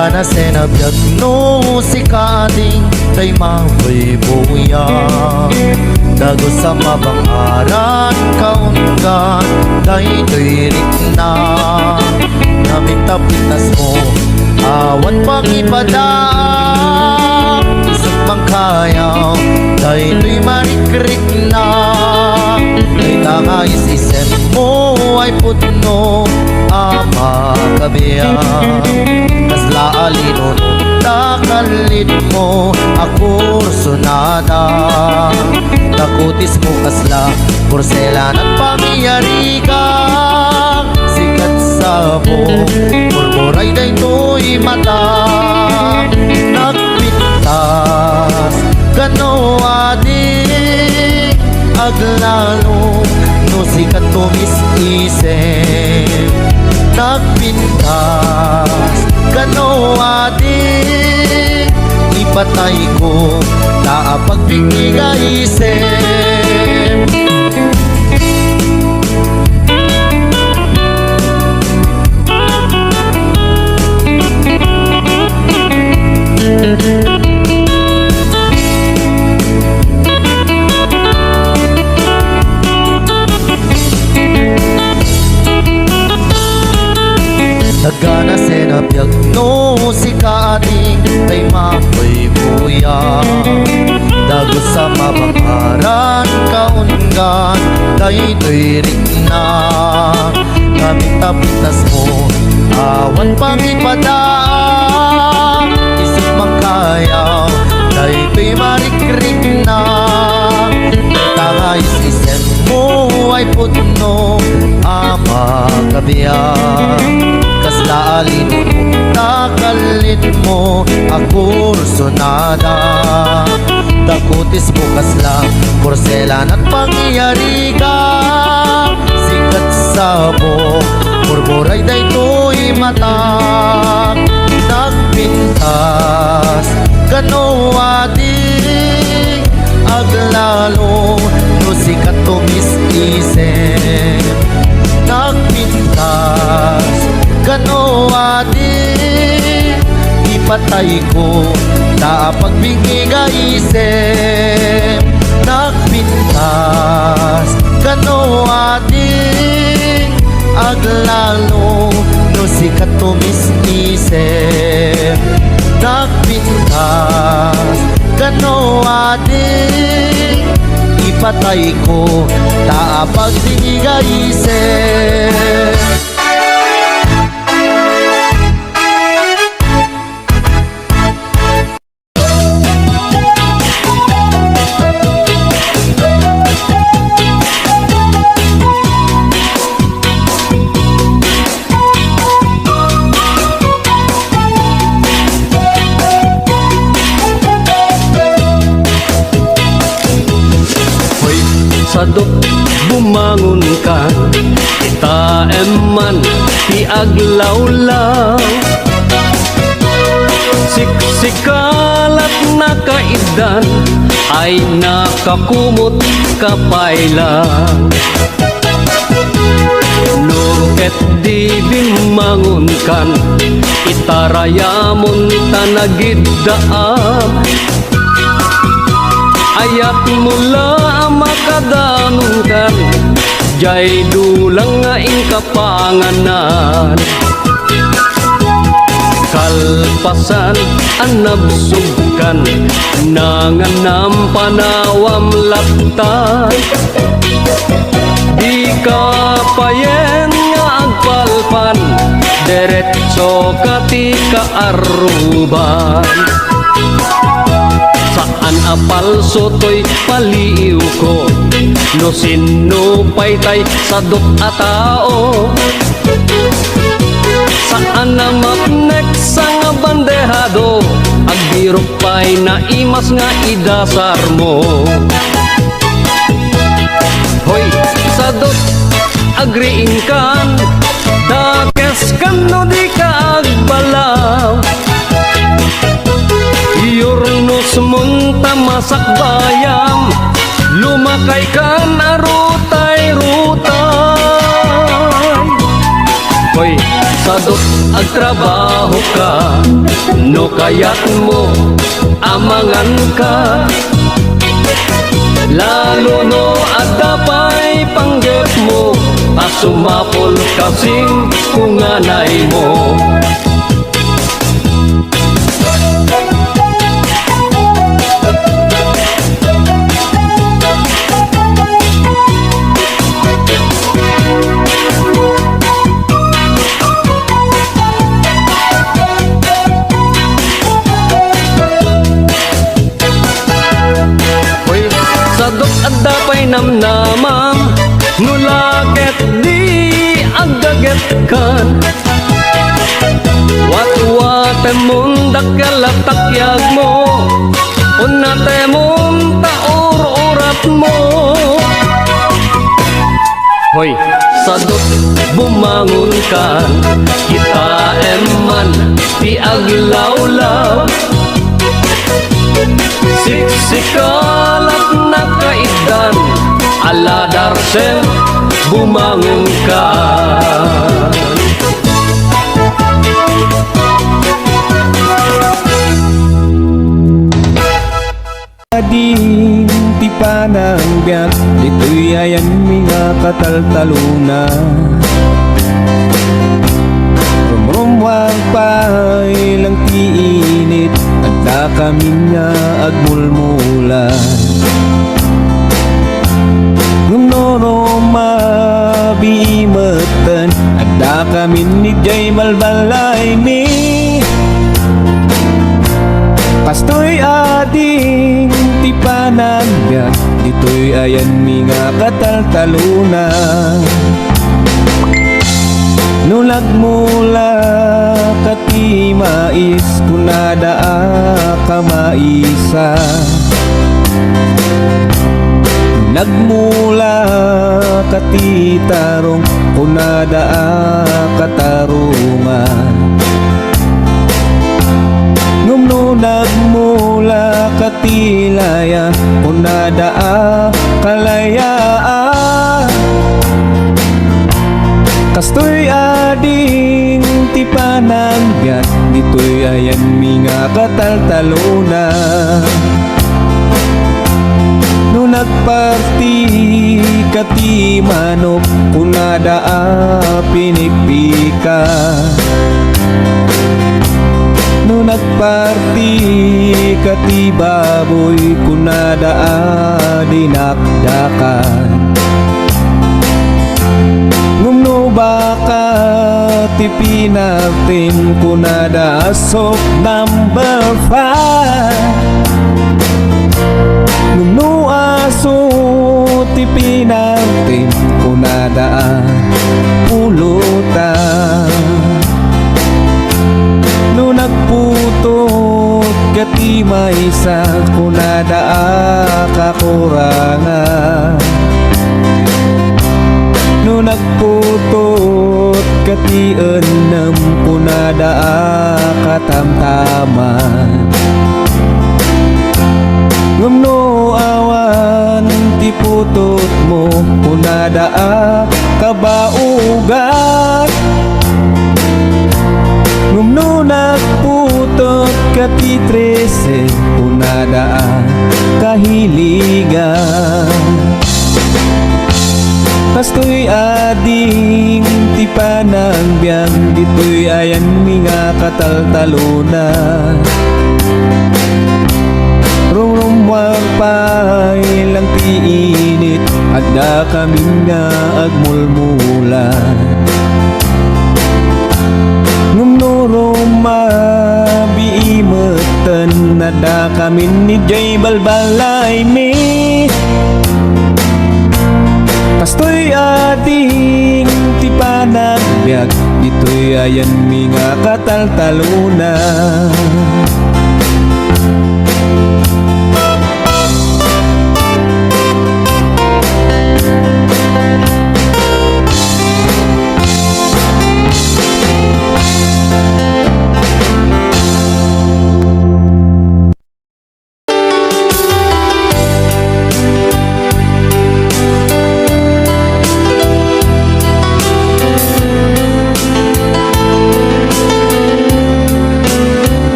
Nagana senabiyag no si kading kay maboy buya. Dago sa mabangaran kaungan kay tuirik na. Namitapitas mo awan pangipadang isip mang kayaw kay tuy marikrik na. Kay tanga isisen mo ay putno ama kabiyang kasla alinon takalit mo ako sunada. Takutis mo kasla porselan at pangyayari ka. Sikat sa mo murmuray day to'y mata. Nagpintas kano adik aglalo no sikat tumis-isip. Nagpintas kano adik ipatay ko na pagbigay-isip. Nagana senabiyag no si kading kay maboy buya. Dago sa mabangaran kaungan kay tuirik na. Kamitapitas mo awan pangipadang isip mang kayaw kay tuy marikrik na. Kay tanga isisen mo ay putno ama kabiyang kasla alinon takalit mo ako sunada. Takutis mo kasla porselan at pangyayari ka. Sikat sa mo murmuray day to'y mata. Nagpintas kano adik aglalo no sikat tumis-isip. Nagpintas kano adik ipatay ko na pagbigay-isip. Nagpintas kano adik aglalo no sikat tumis-isip. Nagpintas kano adik ipatay ko na pagbigay-isip. Sadot bumangon ka, kita eman ti aglawlaw. Siksikalat na kaidan ay nakakumot kapailan. Nuket di bimangon kan, itarayamon tanagidaan. Ayat mula makadanungkan, jay dulang nga kapanganan. Kalpasan anabsugkan, nanganam panawam laptan. Di ka payen nga agpalpan, deretso kati kaaruban. Saan apalso to'y paliw ko, no sino pa'y sadok a tao. Saan na mapnek sa nga bandehado, agbirok pa'y naimas nga idasar mo. Hoy, sadok agriing kan, dakes kan no di ka agbalaw. Iyornos munta masak bayam, lumakay ka na rutay-rutay. Hoy, sadot ag trabaho ka, no kayat mo amangan ka. Lalo no adapay panggep mo, asumapol kasing kunganay mo. Hoy, sadot adapay namnamam, nulaket di agaget kan. Wat-wate mong dakalattakyag mo, unate mong taur-urat mo. Hoy, sadot bumangon kan, kita eman ti aglawlaw. Siksikalat na kaidan, aladarsen bumangon ka. Ading tipanang biyak, ito'y ayan mga kataltaluna. Rumrumwag pa'y lang tiinit, at da kami nga agmulmula. Ngunoro mabimatan, at da kami ni Jay balbalay ni. Pastoy ading tipanang biyak, dito'y ayan mga kataltaluna. Nulag mula kati mais, kunada ka maisa. Nagmula kati tarong, kunada katarungan. Ngumno nagmula katilaya, kunada kalayaan. Kastoy ading tipanang biyak, dito'y ayan mga kataltaluna. No nagparti kati manok, kunada pinikpika. No nagparti kati baboy, kunada dinakdakan. Ngumno baka tipinatin, kunada soap number 5. Ngumno aso tipinatin, kunada pulutan. No nagputot kati maisa, kunada kakurangan. No nagputot kati enam, kunada katamtaman. Ngumno awan tiputot mo, kunada kabaugan. Ngumno nagputot kati 13, kunada kahiligan. Kastoy ading tipanang biyak, dito'y ayan mga kataltaluna. Rumrumwag pa'y lang tiinit, at da kami nga agmulmula. Ngumno mabiimatan, na da kami ni Jay balbalay mi. Kastoy ading tipanang biyak, dito'y ayan mga kataltaluna.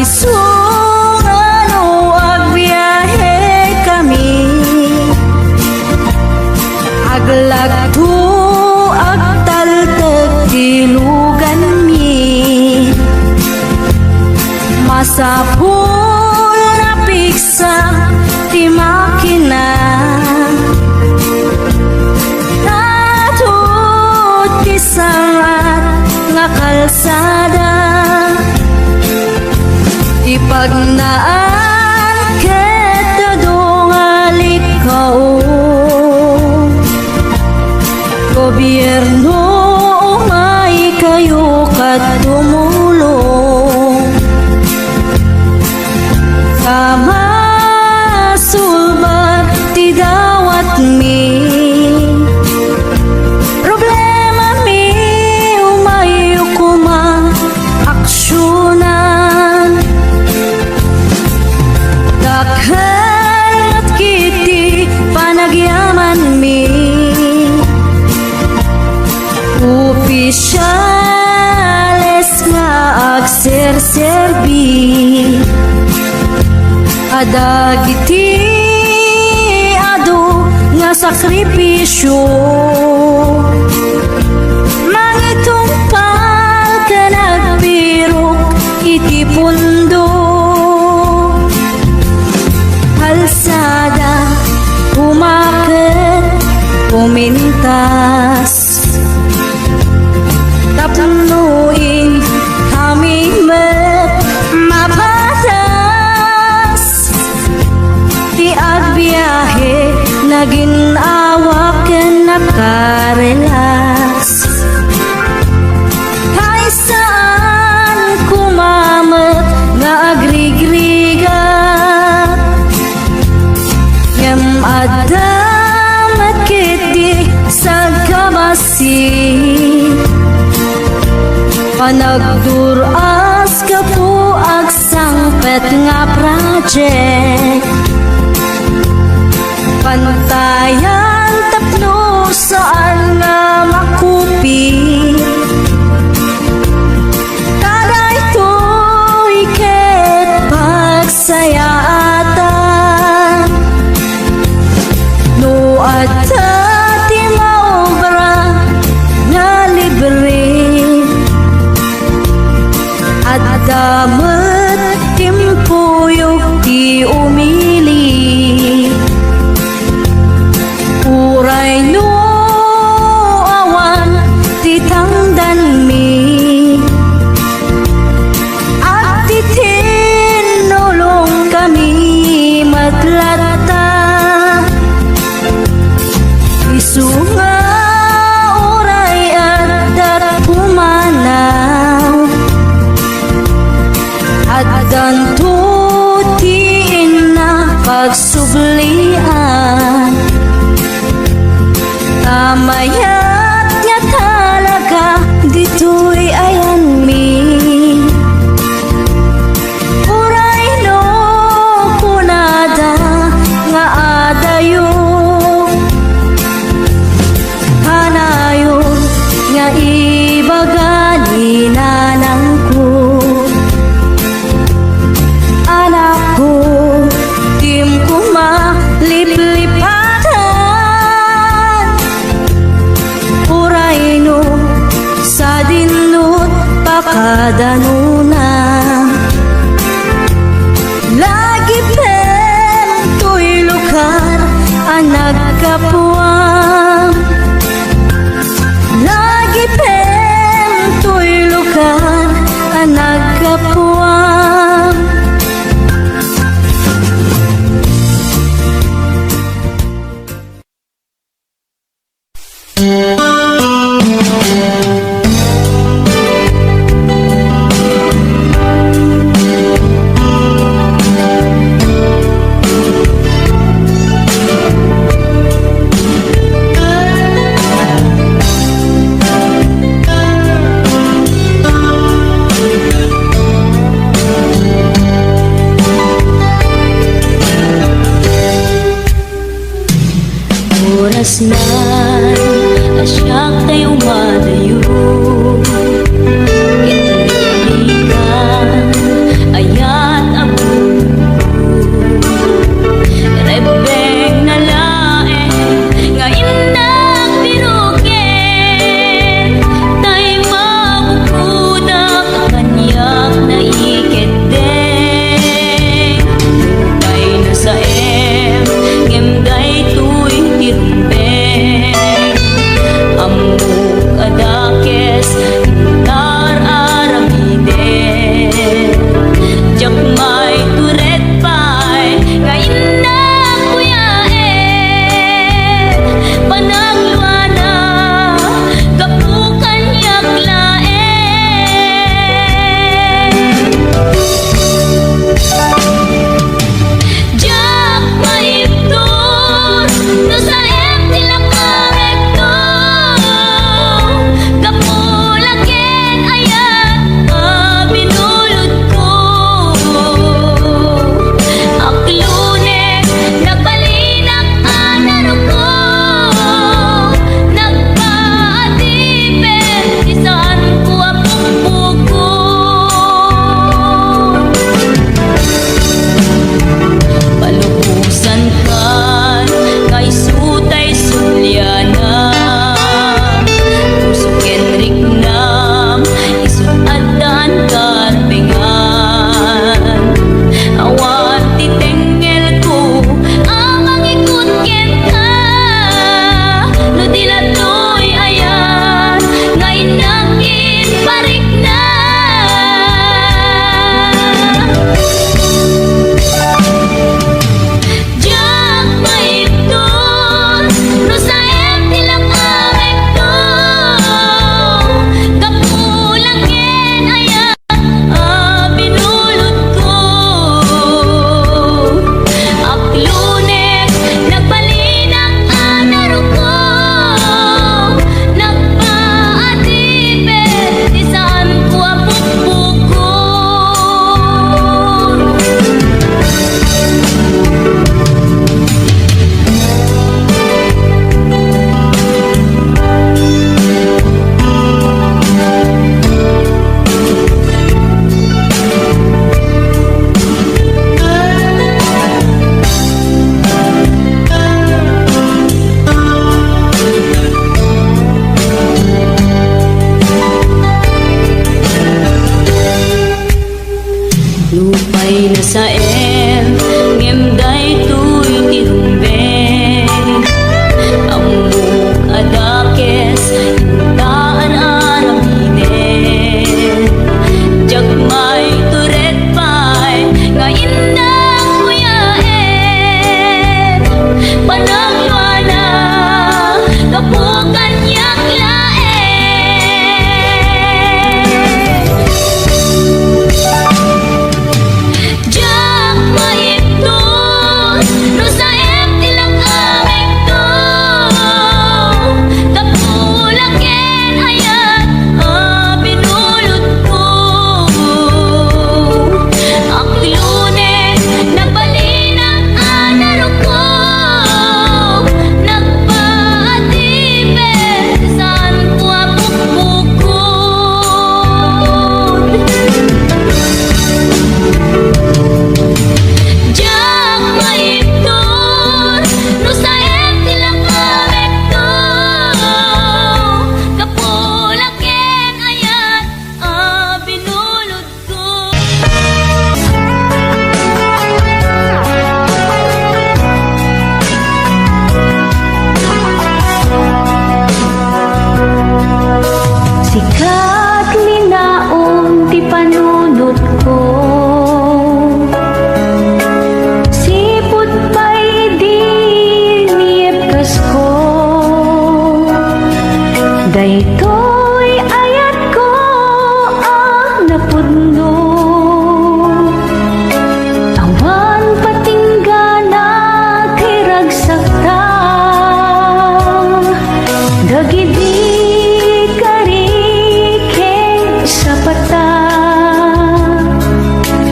sungano agbiyahe kami, aglagto agtaltag tilugan mi, masapul na piksa ti makina, natut ti sangat nga kalsada, ipagnaan ket dungalit kao, gobyerno umay kayo kat tumulong, sama sulbat ti dawat mi, problema mi umayo kuma aksyonan, dakhan at kiti panagyaman mi, opisyales nga agserserbi, adagiti ado nga sakripisyo, mangitumpal ka nagbirok iti pundo, kalsada umaket umintas, tapnuin kami met mapatas, ti agbiyahe naging awaken nakarelas, kay saan kumamet nga agrigrigat, yam adamat kiti sa kabasi, panagduras ka po agsangpet nga project, pantayan tapno saan nga makupi, kada ito'y ket pagsayaatan, no adta ti maobra nga libre, at damat timpuyog ti umili, uray no awan ti tangdan mi, at ti tinulong kami matlata, isu nga uray at pumanaw, at dantutiin na pagsublian, tamayat nga talaga dito'y ayan mi, uray no kunada nga adayo, hanayon nga ibagani nanang ko, anak ko, tim ko maliplipatan, uray no sa dinut pakadanuna, lagi pen to'y lugar ang nagkapuang, lagi pen to'y lugar ang nagkapuang. Oras na asyak tayo malayo, inulitan, ayan May nasaen ngem daytoy tirumbeng amok adakes taan araminen jagmay turet pay nga indang kuyaen panagwana kapukan yak laen jak maipton no sa tilang amekto kapulaken ayat binulot ko aklune nagbalinang anaro ko nagpaatipet saan ko apukpukod jak maipton no sa tilang amekto kapulaken ayat binulot ko. Sikat linaon ti panunot ko siput pa'y di niepkas ko daytoy ayat ko ang napudno awan patinggana tiragsakta dagidi karikeng sa pata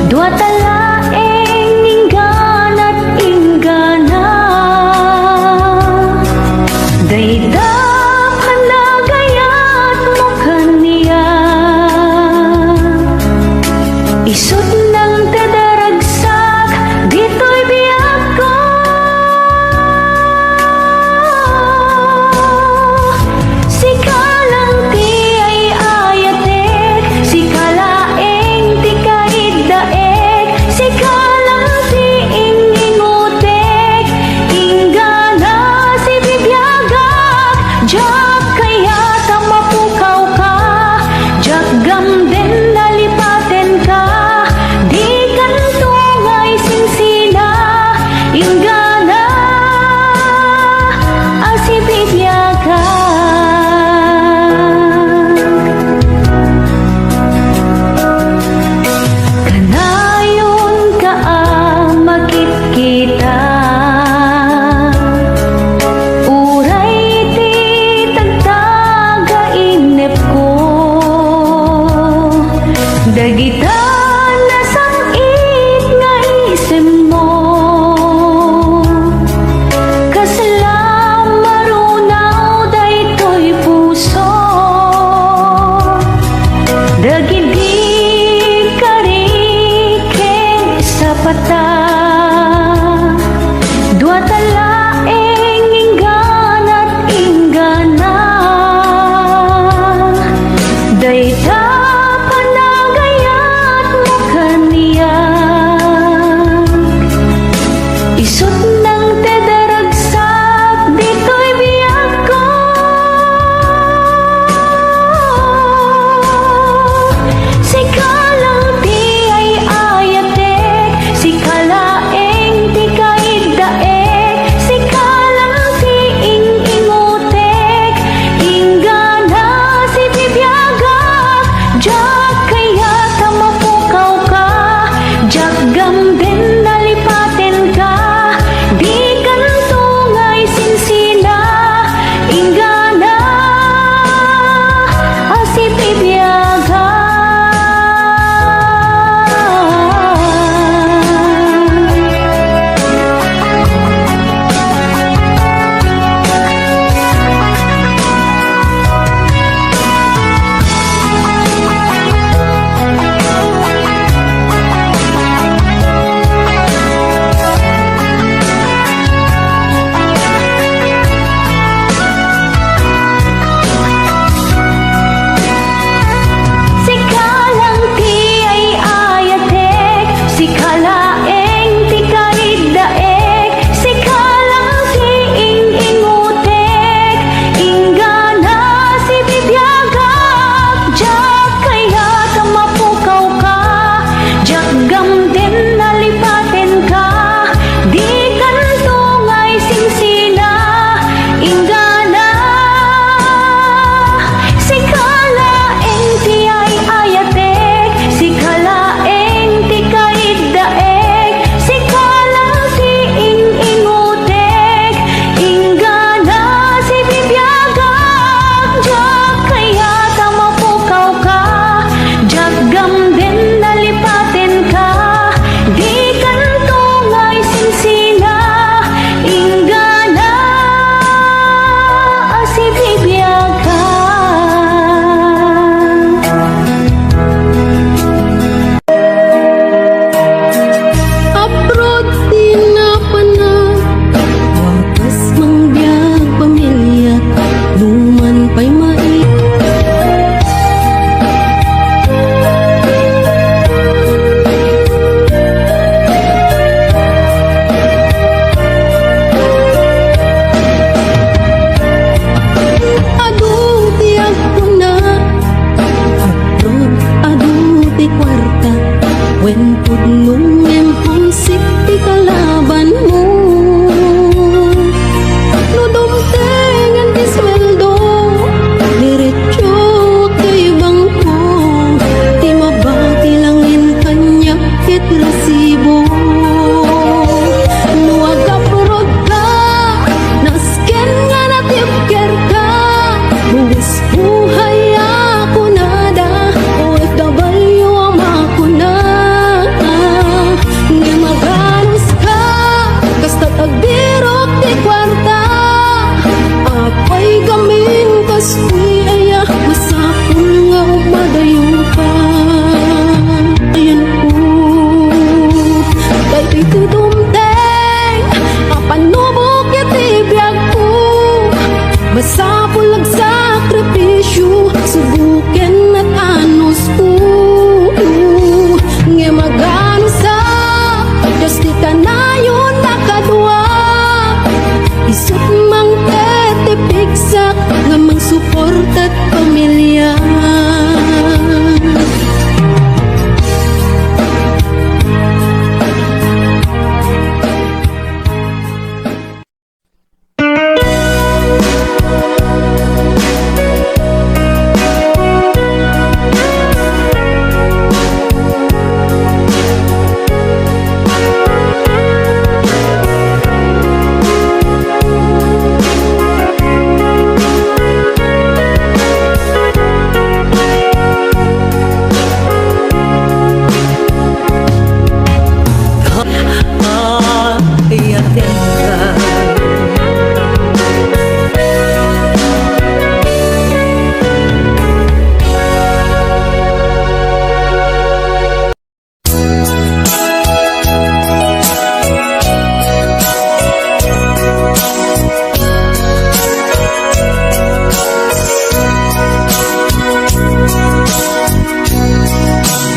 dua talaeng ingganat inggana dayda panagayat mo kaniya isut ng tadaragsak dito'y biyak ko sikalang ti ay ayatek sikalaeng ti kaiddaek sikalang ti ingingutek inggana si bibiyagak jak kaya mapukaw ka jak gamden nalipaten ka di kantungay sinsina inggana si bibiyagak kanayon ka makikita uray ti tagtaga inep ko dagita nasangit nga isem mo kaslam marunaw daytoy puso dagidi karikeng sa pata dua talaeng ingganat inggana dayta panagayat mo kaniya isut ng tadaragsak dito'y biyak ko sikalang ti ay ayatek sikala kalaeng ti kaidaek, si kalang si ingutek, inggana si bibiyagak, jak kaya kamapukaw ka, jak gamden nalipaten ka, di kantungay singsina, inggana si kalaeng ti ay ayatek, si kalaeng ti kaidaek, si kalang si ingutek, inggana si bibiyagak, jak kaya tamapukaw ka, jak gamden nalipaten ka, di kantungay singsina, inggana si bibiyagak. Abroad din na panag, wakas mangbiyag pamilya, luman pa'y mai. Adung tiyak ko na, abroad, adung ti kwarta, when pudnong emponsik ti kalaban mo. No dumtengan ti sweldo, diretso kay bangko, ti mabati langin kanya ket resibo. No agapurod ka, nasken nga natipker ka, buwis buhay ako nada, OFW ang ako na. Nga maganos ka, kasta tagbirok ti kwarta, apay gamin kastoy aya, masapul nga umadayo ka. Ayan po, kay iti dumteng, apanubok iti biyag ko, masapul ag sakripisyo, subuken at anos ko. Nga magano sa Diyos ti kanayon nakadwa, isot mang tetipigsak nga mang suportat pamilya.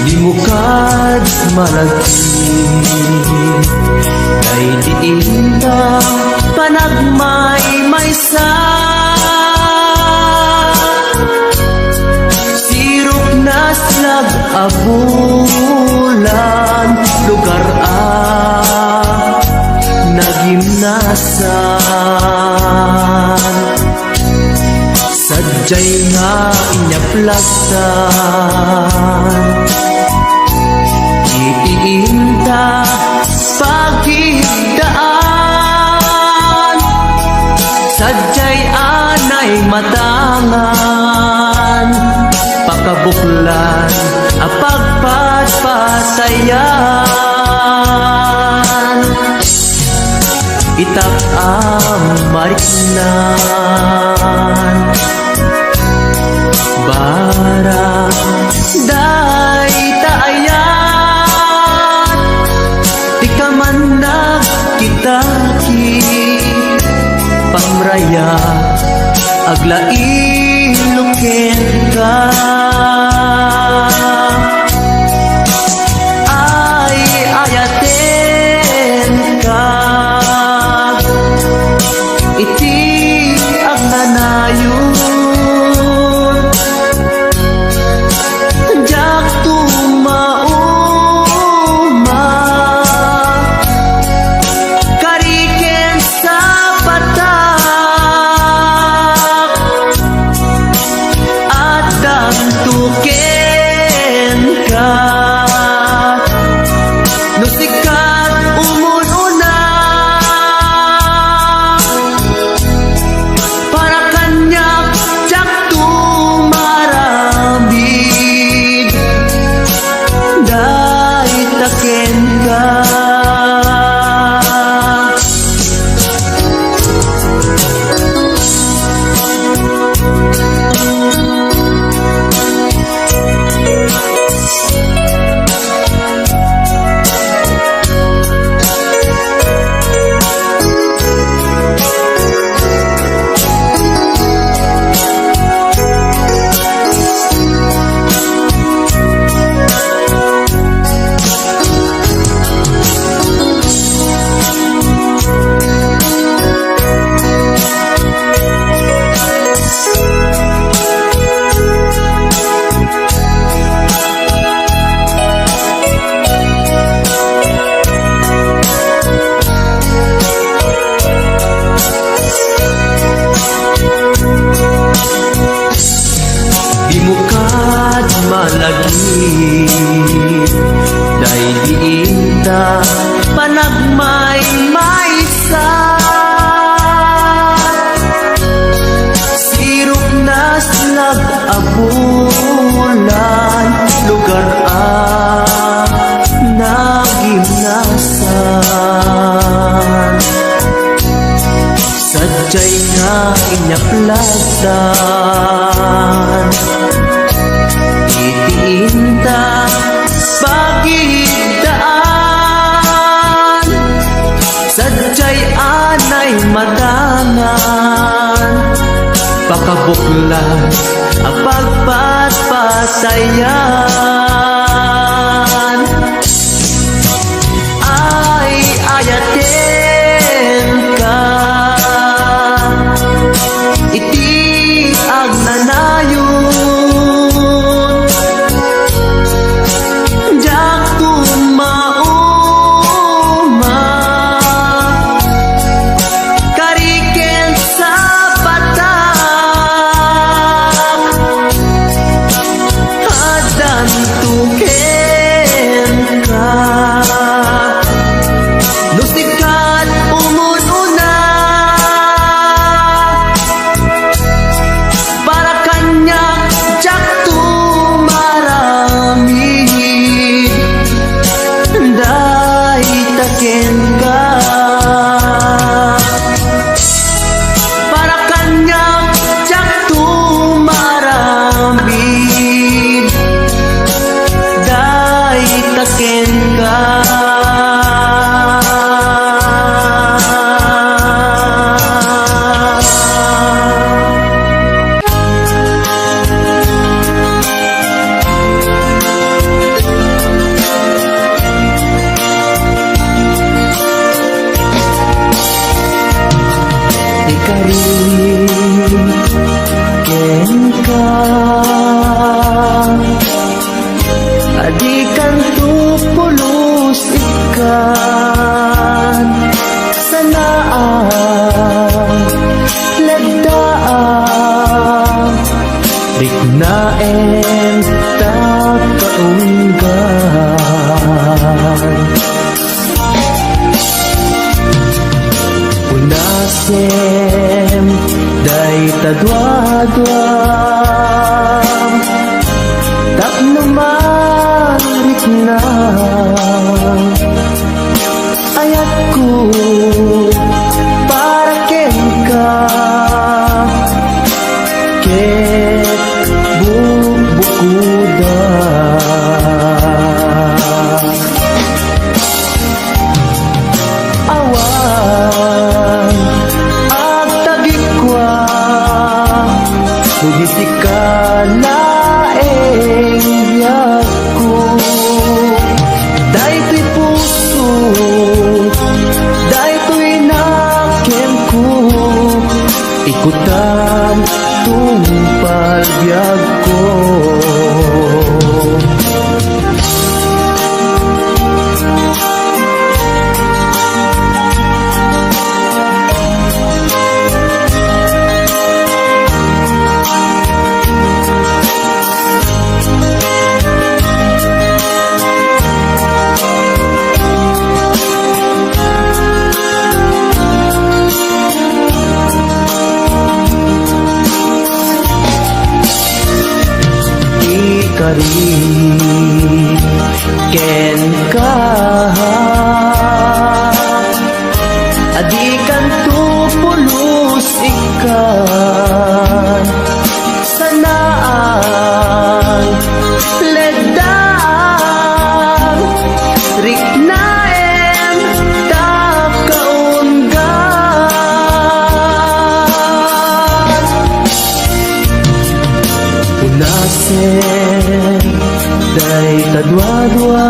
Di mo kad malagsi, kay diin na panagmay maysa. Sirok na slag abulan, lugar nagimnasan. Sadyay nga inyaplagtan, iinta pagigdaan, sadyay anay matangan, pakabuklan apagpatpatayan, itap mariknan, bara day taayan, di ka man nagkitaki, pamraya aglailukin ka. Ay sa panagmay maysa. Sirok na nag-abulan, lugar nagimnasan. Sadya'y nga inyaplasan, itiinta pagigdaan. Sadya'y anay matangan, pakabuklan ang pagpatpatayan. Ay ayaten ka, iti agnanayon. Diyak tumauma, kariken sa patak. Adan tuken ka, nusikat umununa. Para kanya jak tumarami, day taken ka. Para kanya jak tumarami, day taken ka. Ikarin ken ka, adikan tupulos ikan. Sanaan lagdaan, riknaen takaunggan. Unasem day tadwadwam, tapno marit na ayat ko para ken ka. Ket bubukuda, awan at tagikwa, bugisika laeng yaku. Daytoy puso, daytoy nakem ko, ikutan tumpal biyag ko. Ikarin ken ka, adikan tupulos ikan. Sanaan ledaan, riknaen takaunggan. Unasen day tadwadwa,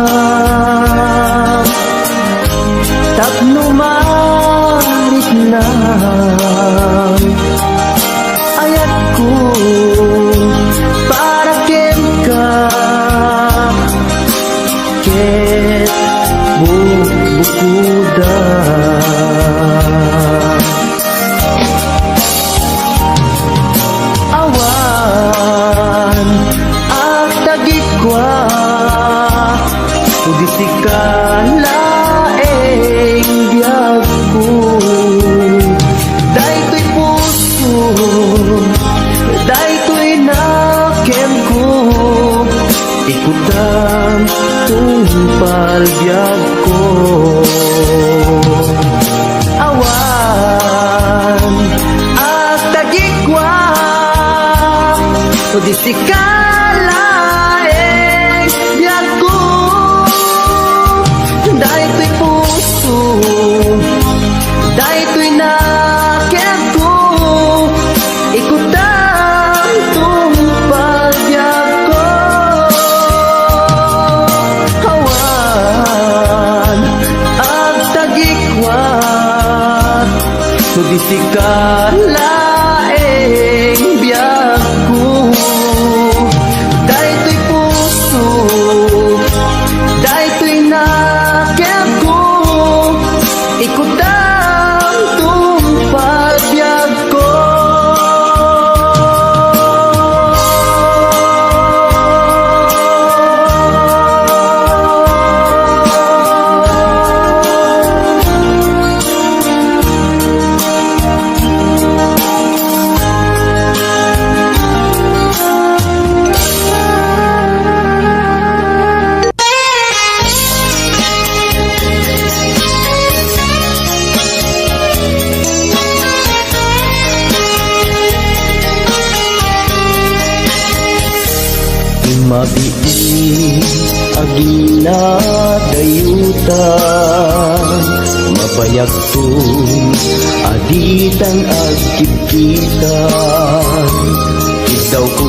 tapno marit na ayat ko para ken ka. Ket bubukuda, awan at tagikwa, bugisika So di si kalaeng biyag ko. Dahil puso, dahil nakyag ko. Ikot ang tumpagbyag ko. Mabii agila dayutan, mabayag ko aditan agkit-kitan. Ikaw ko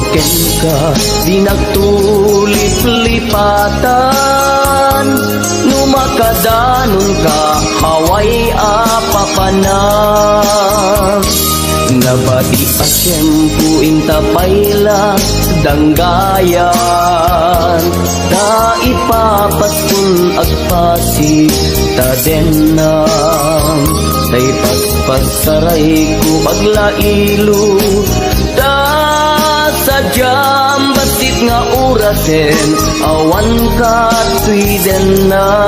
ka, di nagtulip-lipatan. Numakadanon ka, haway apapanan. Nabati asyempu intapayla danggayan. Da ipapaskun agpasi tadenang. Tay pagpasaray ko aglailo. Da sadyam basit nga urasen, awan ka tuiden na.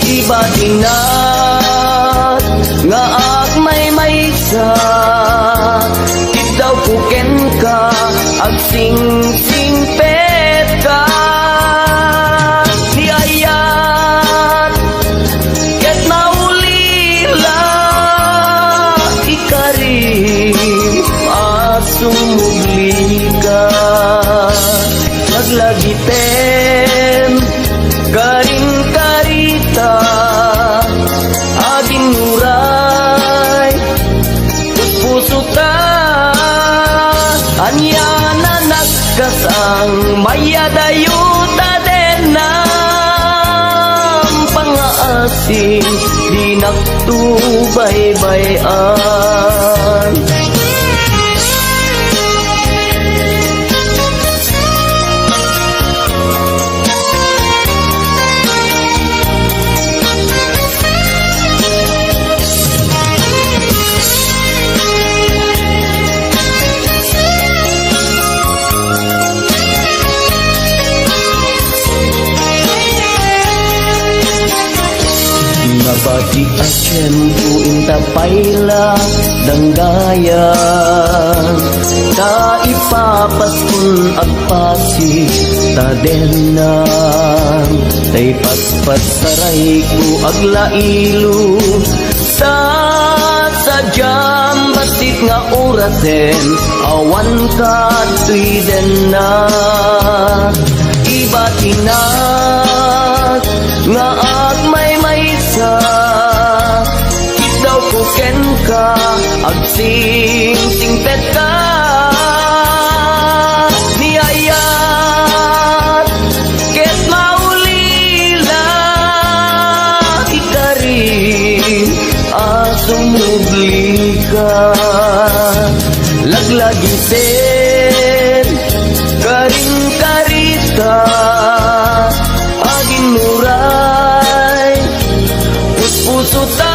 Iba dinat nga agmay maysa, ikaw kuken ka, agsing-sing pet ka. Di ayat, ket maulila, ikarim, asumugli ka. Maglagiten, karing-karita, aging nuray, puso ka. Anya na nagkasang mayadayuta din ng pangaasin, di nagtubay-bayan. Nabati asyempu intapayla danggayan. Ta ipapaskun agpasi tadenang. Tay paspasaray ko aglailo. Sa sadyam basit nga urasen, awan ka tuiden na. Iba tinat nga agmay maysa, ikaw kuken ka, agsing-sing pet ka. Niyayat, ket maulila, ikarim, asumugli ka. Laglagisen, karing-karita, aging nuray, pusutan.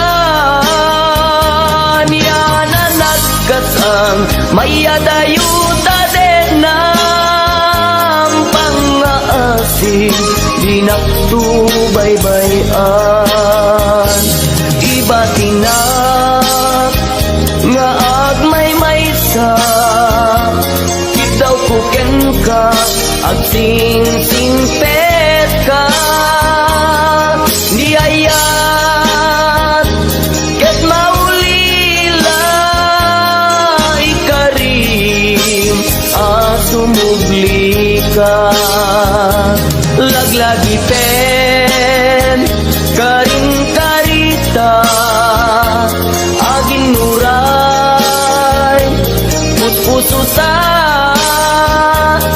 Yan na nagkasang mayadayuta din ng pangaasin, di nagtubay-bayan. Iba tinak nga agmay maysa, ikaw kuken ka, agsing-sing pet ka. Niyayat, ket maulila, ikarim, asumugli ka. Laglagiten, karing-karita, aging nuray, puspusutan.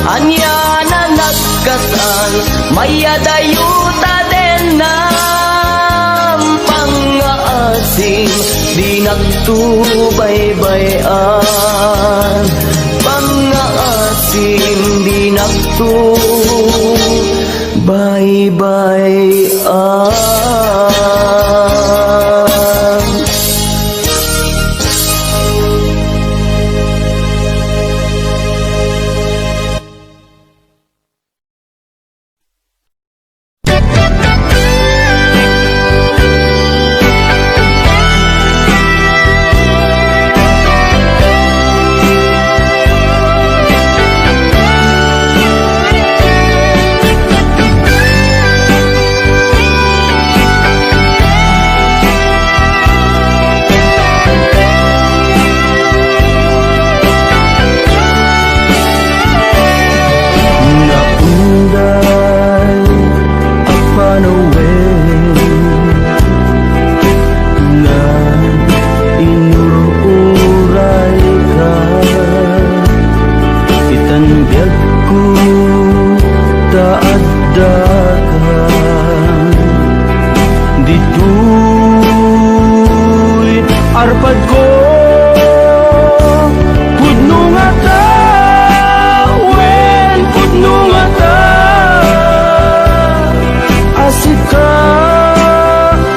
Anya na nagkasang mayadayuta din ng pangaasin, di nagtubaybayan, pangaasim di nagtubaybayan. Arpad ko pudno nga ta, wen pudno nga ta, asik ka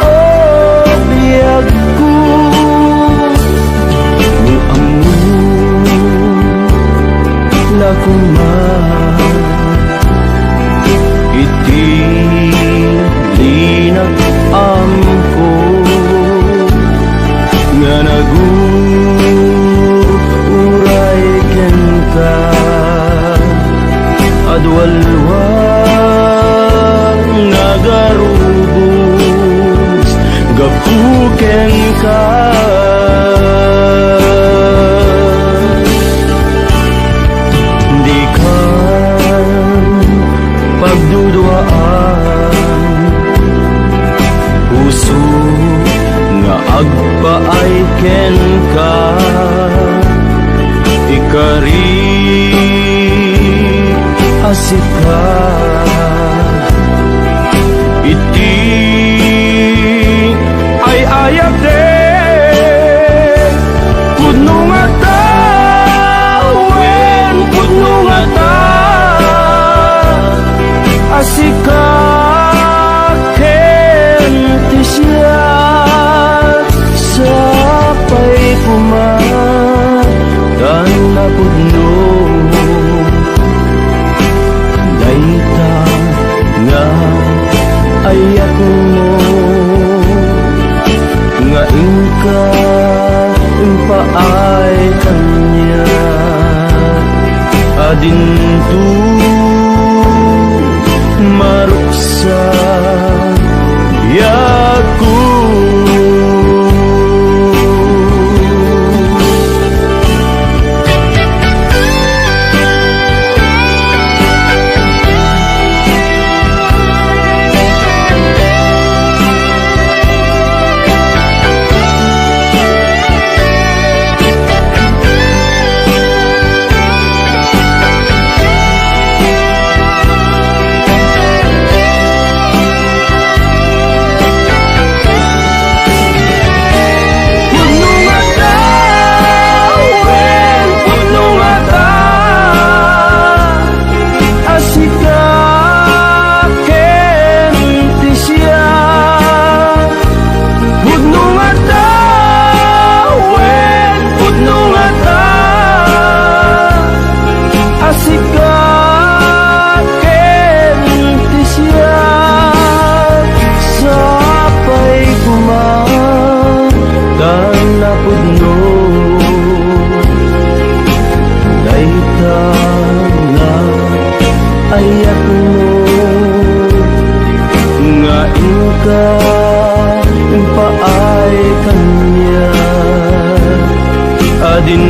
o biyag ko nung amun lakuma iti linak amko nga naguray ken ka adwalwal nagarubos gapuken ka di ka pagduduaan puso nga agpaay ken ka ikari asik ka iti ay ayak de pudno nga ta, wen pudno nga ta, asik ka ken ti siya sapay pumadan na pudno daita nga ayak mo nga ingka impaay kanya adin tu maruksa yaku. Ayak mo nga ingka paay kanya adin